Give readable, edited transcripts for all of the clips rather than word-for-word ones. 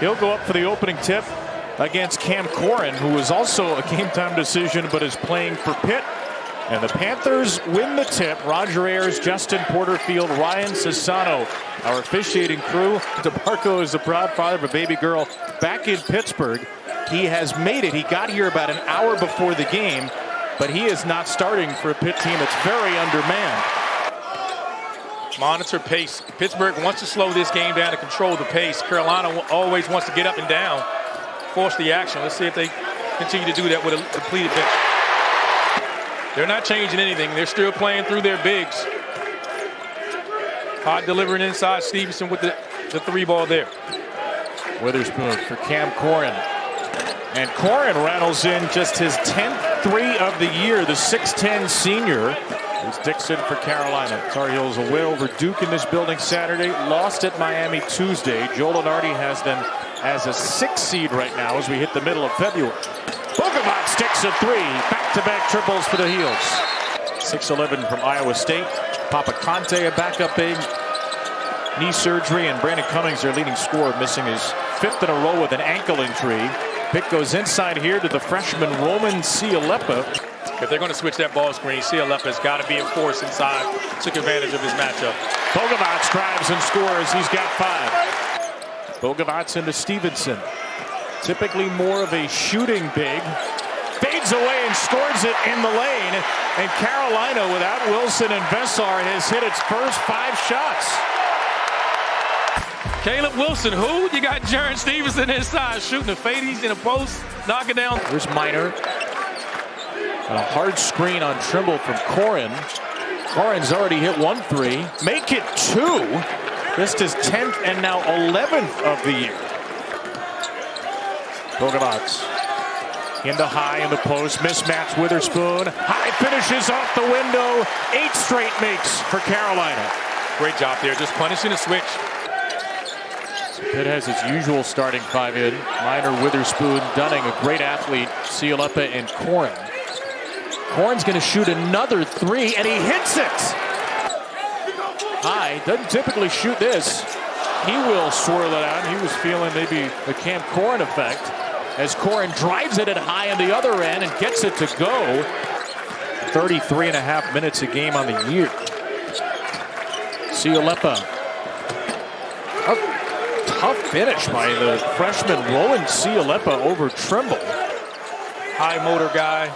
He'll go up for the opening tip against Cam Corhen, who is also a game time decision but is playing for Pitt. And the Panthers win the tip. Roger Ayers, Justin Porterfield, Ryan Sassano, our officiating crew. DeMarco is the proud father of a baby girl back in Pittsburgh. He has made it. He got here about an hour before the game, but he is not starting for a Pitt team that's very undermanned. Monitor pace. Pittsburgh wants to slow this game down to control the pace. Carolina always wants to get up and down, force the action. Let's see if they continue to do that with a depleted bench. They're not changing anything. They're still playing through their bigs. Hot delivering inside. Stevenson with the three ball there. Witherspoon for Cam Corhen. And Corhen rattles in just his 10th three of the year, the 6'10 senior. Here's Dixon for Carolina. Tar Heels a win over Duke in this building Saturday. Lost at Miami Tuesday. Joel Lenardi has them as a 6 seed right now as we hit the middle of February. Bogovac sticks a three. Back-to-back triples for the Heels. 6'11 from Iowa State. Papa Conte, a backup big. Knee surgery, and Brandon Cummings, their leading scorer, missing his 5th in a row with an ankle injury. Pitt goes inside here to the freshman Roman Cialepa. If they're going to switch that ball screen, Cialepa's got to be a force inside. Took advantage of his matchup. Bogovac drives and scores. He's got 5. Bogovac into Stevenson. Typically more of a shooting big. Fades away and scores it in the lane. And Carolina, without Wilson and Veesaar, has hit its first 5 shots. Caleb Wilson, who? You got Jarin Stevenson inside, shooting the fades in a post, knocking down. Here's Minor. A hard screen on Trimble from Corhen. Corhen's already hit 1 3. Make it 2. Just his 10th and now 11th of the year. Bogovac into High in the post. Mismatch Witherspoon. High finishes off the window. 8 straight makes for Carolina. Great job there, just punishing the switch. Pitt has its usual starting 5 in. Minor, Witherspoon, Dunning, a great athlete, Cialepa, and Corhen. Corhen's going to shoot another 3, and he hits it. High doesn't typically shoot this. He will swirl it out. He was feeling maybe the Cam Corhen effect as Corhen drives it at High on the other end and gets it to go. 33.5 minutes a game on the year. Cialepa. Tough finish by the freshman Roland Cialepa over Trimble. High motor guy.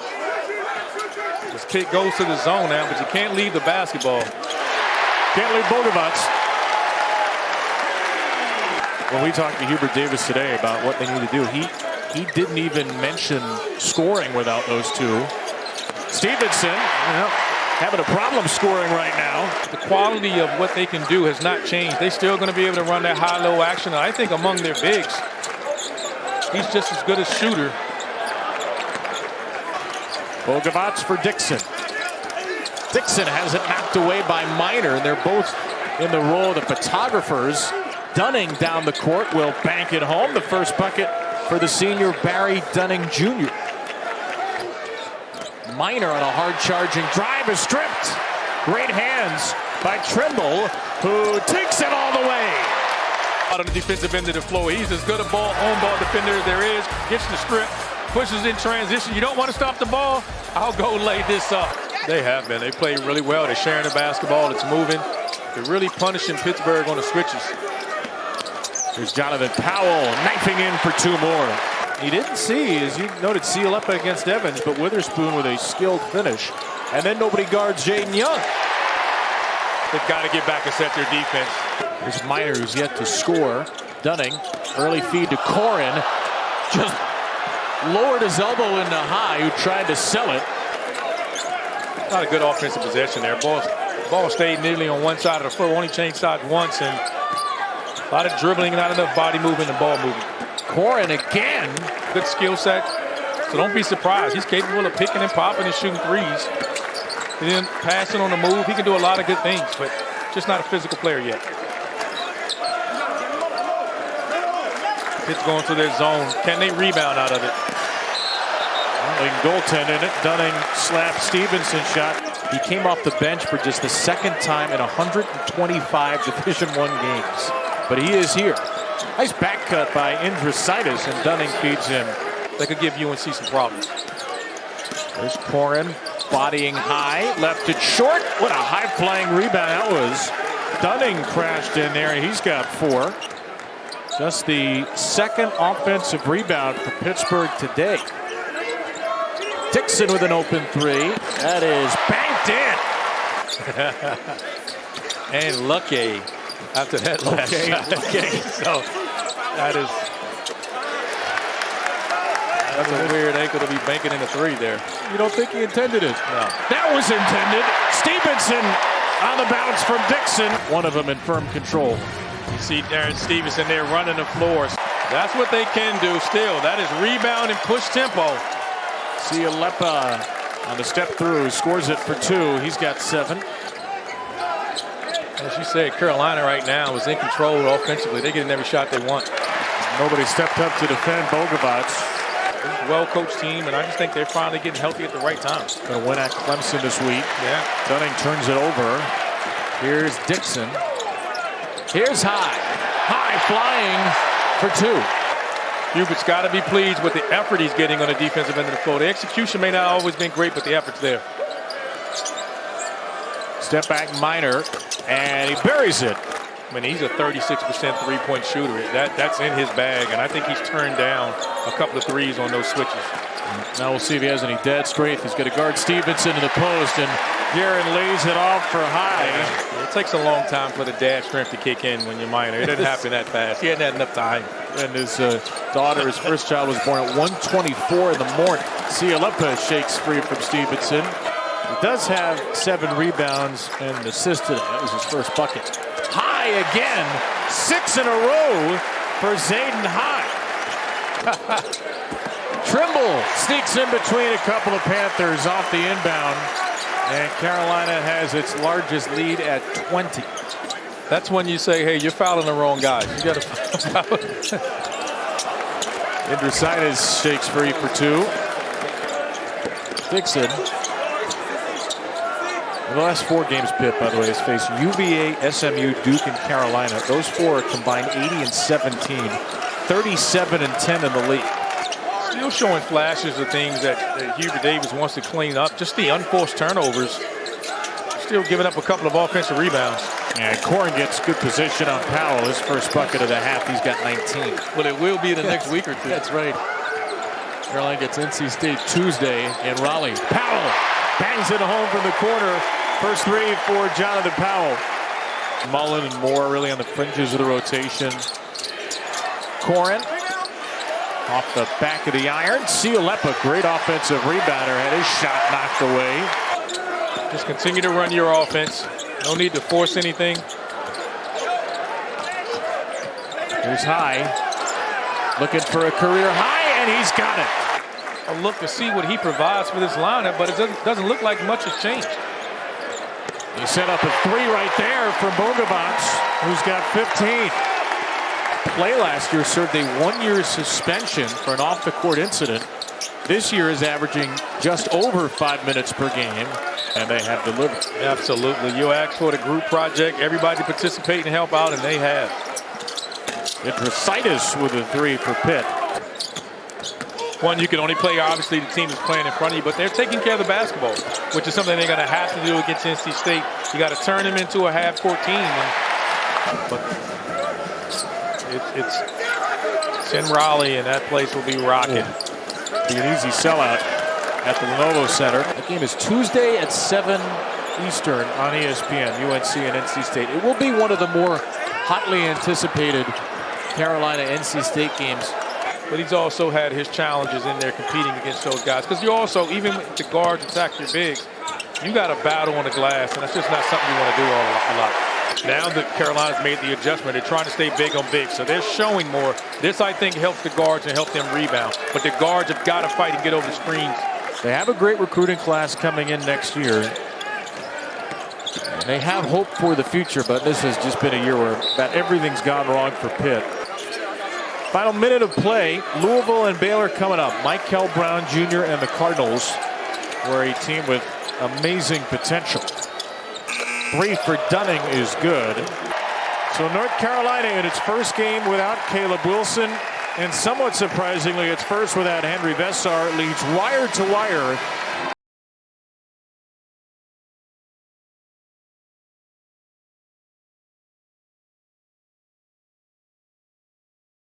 This kid goes to the zone now, but you can't leave the basketball. Can't leave Bogovac. When we talked to Hubert Davis today about what they need to do, he didn't even mention scoring without those 2. Stevenson, having a problem scoring right now. The quality of what they can do has not changed. They're still going to be able to run that high-low action. I think among their bigs, he's just as good a shooter. Bogovac for Dixon. Dixon has it knocked away by Minor, and they're both in the role of the photographers. Dunning down the court will bank it home. The first bucket for the senior Barry Dunning Jr. Minor on a hard-charging drive is stripped. Great hands by Trimble, who takes it all the way. Out on the defensive end of the floor, he's as good a on-ball defender as there is. Gets the strip, pushes in transition. You don't want to stop the ball? I'll go lay this up. They have been. They play really well. They're sharing the basketball. It's moving. They're really punishing Pittsburgh on the switches. Here's Jonathan Powell knifing in for 2 more. He didn't see, as you noted, Cialepa against Evans, but Witherspoon with a skilled finish. And then nobody guards Jaden Young. They've got to get back and set their defense. Here's Minor, who's yet to score. Dunning, early feed to Corhen. Just lowered his elbow into High, who tried to sell it. Not a good offensive possession there. Ball stayed nearly on one side of the floor. Only changed sides once, and a lot of dribbling, not enough body movement and ball movement. Corhen again. Good skill set. So don't be surprised. He's capable of picking and popping and shooting threes. And then passing on the move. He can do a lot of good things, but just not a physical player yet. Pitt's going to their zone. Can they rebound out of it? They can goaltend in it. Dunning slapped Stevenson shot. He came off the bench for just the 2nd time in 125 Division I games. But he is here. Nice back cut by Andrositis, and Dunning feeds him. They could give UNC some problems. There's Corhen bodying high, left it short. What a high-flying rebound that was. Dunning crashed in there, and he's got 4. Just the second offensive rebound for Pittsburgh today. Dixon with an open 3. That is banked in. And Lucky after that last shot. Okay. So that's a weird ankle to be banking in a 3 there. You don't think he intended it? No. That was intended. Stevenson on the bounce from Dixon. One of them in firm control. You see Jarin Stevenson there running the floor. That's what they can do still. That is rebound and push tempo. Cialepa on the step through, scores it for 2. He's got 7. As you said, Carolina right now is in control offensively. They're getting every shot they want. Nobody stepped up to defend Bogavats. It's a well-coached team, and I just think they're finally getting healthy at the right time. Going to win at Clemson this week. Yeah. Dunning turns it over. Here's Dixon. Here's High. High flying for 2. Hubert's got to be pleased with the effort he's getting on the defensive end of the floor. The execution may not always been great, but the effort's there. Step back Minor, and he buries it. I mean, he's a 36% three-point shooter. That's in his bag, and I think he's turned down a couple of threes on those switches. Now we'll see if he has any dead strength. He's going to guard Stevenson in the post, and Jarin lays it off for High. It takes a long time for the dad strength to kick in when you're Minor. It doesn't happen that fast. He hadn't had enough time. And his daughter, his first child, was born at 1:24 in the morning. Cialepa shakes free from Stevenson. He does have 7 rebounds and an assist today. That was his first bucket. High again. 6 in a row for Zayden High. Trimble sneaks in between a couple of Panthers off the inbound. And Carolina has its largest lead at 20. That's when you say, hey, you're fouling the wrong guy. You got to foul. Andrositis shakes free for 2. Dixon. In the last 4 games, Pitt, by the way, has faced UVA, SMU, Duke, and Carolina. Those 4 are combined 80 and 17, 37 and 10 in the league. Still showing flashes of things that Hubert Davis wants to clean up. Just the unforced turnovers. Still giving up a couple of offensive rebounds. And Corhen gets good position on Powell. His first bucket of the half. He's got 19. Well, it will be the next week or 2. That's right. Carolina gets NC State Tuesday in Raleigh. Powell bangs it home from the corner. First 3 for Jonathan Powell. Mullen and Moore really on the fringes of the rotation. Corhen off the back of the iron. Cialepa, great offensive rebounder, had his shot knocked away. Just continue to run your offense. No need to force anything. Here's High. Looking for a career high, and he's got it. A look to see what he provides for this lineup, but it doesn't look like much has changed. He set up a 3 right there for Bogavats, who's got 15. Play last year served a 1-year suspension for an off-the-court incident. This year is averaging just over 5 minutes per game, and they have delivered. Absolutely. You asked for the group project, everybody participate and help out, and they have. Andrositis with a 3 for Pitt. One, you can only play, obviously, the team is playing in front of you, but they're taking care of the basketball, which is something they're going to have to do against NC State. You got to turn them into a half-court team. But it's in Raleigh, and that place will be rocking. Be an easy sellout at the Lenovo Center. The game is Tuesday at 7 Eastern on ESPN, UNC and NC State. It will be one of the more hotly anticipated Carolina-NC State games. But he's also had his challenges in there competing against those guys. Because you also, even if the guards attack your bigs, you got to battle on the glass, and that's just not something you want to do a lot. Now that Carolina's made the adjustment, they're trying to stay big on big, so they're showing more. This, I think, helps the guards and helps them rebound. But the guards have got to fight and get over the screens. They have a great recruiting class coming in next year. And they have hope for the future, but this has just been a year where about everything's gone wrong for Pitt. Final minute of play. Louisville and Baylor coming up. Michael Brown Jr. and the Cardinals were a team with amazing potential. 3 for Dunning is good. So North Carolina in its first game without Caleb Wilson, and somewhat surprisingly its first without Henri Veesaar, leads wire to wire